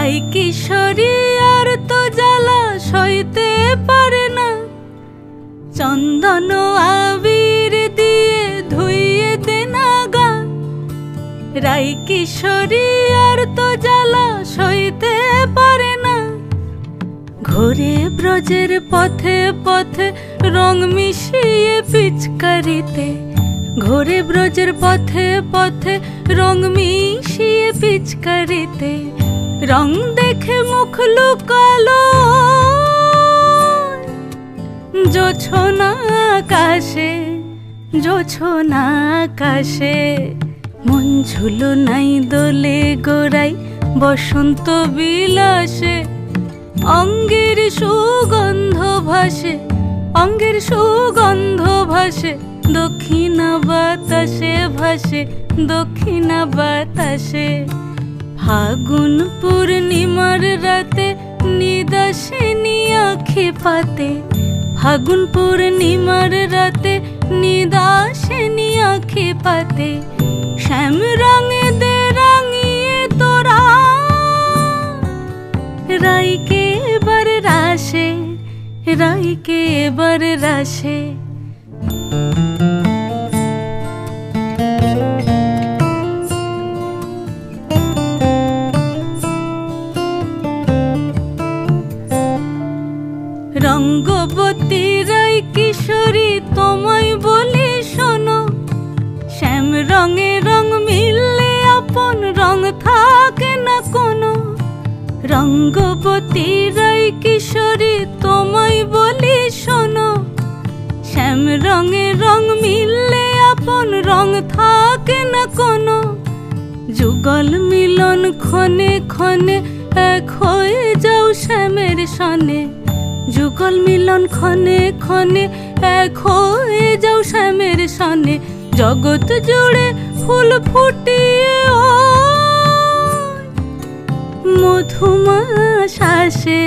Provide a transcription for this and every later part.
রাই কিশোরী আর তো জ্বালা সইতে পারে না, চন্দন আবির দিয়ে ধুইয়ে দে না গা। রাই কিশোরী আর তো জ্বালা সইতে পারে না, ঘোরে ব্রজের পথে পথে রং মিশিয়ে পিচকারিতে, ঘোরে ব্রজের পথে পথে রং মিশিয়ে পিচকারিতে, রং দেখে মুখ লুকালো জোছনা আকাশে, জোছনা আকাশে। মন ঝুলো নাই দোলে গোড়াই বসন্ত বিলাসে, অঙ্গের সুগন্ধ ভাসে, অঙ্গের সুগন্ধ ভাসে, দক্ষিণা বাতাসে ভাসে, দক্ষিণা বাতাসে। ফাগুন পূর্ণিমার রাতে নিদাসিনী আঁখি পাতে, ফাগুন পূর্ণিমার রাতে নিদাসিনী আঁখি পাতে, শ্যাম রঙে দে রাঙিয়ে তোরা রাইকে এবার রাশে, রাইকে এবার রাশে। রঙ্গবতী রাই কিশোরী তোমায় বলি শোনো, শ্যাম রঙে রং মিললে আপন রং থাকে না কোনো। রঙ্গবতী রাই কিশোরী তোমায় বলি শোনো, শ্যাম রঙে রং মিললে আপন রং থাকে না কোনো। যুগল মিলন ক্ষণে ক্ষণে এক হয়ে যাও শ্যামের সনে, যুগল মিলন ক্ষণে ক্ষণে এক হয়ে যাও শ্যামের সনে। জগৎ জুড়ে ফুল ফুটিয়ে মধুমাশাসে,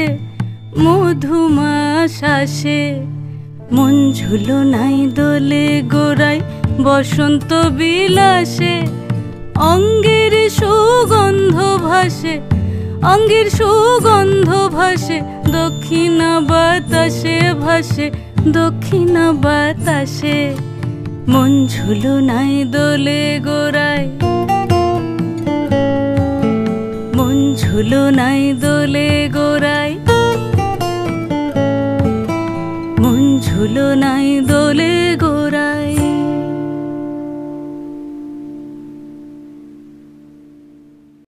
মধুমাশাসে। মন ঝুলো নাই দোলে গোড়াই বসন্ত বিলাসে, অঙ্গের সুগন্ধ ভাসে, অঙ্গের সুগন্ধ ভাসে, দক্ষিণা বাতাসে ভাসে, দক্ষিণা বাতাসে। মন ঝুলো নাই দোলে গোড়ায়, মন ঝুলো নাই দোলে গোড়ায়, মন ঝুলো নাই দোলে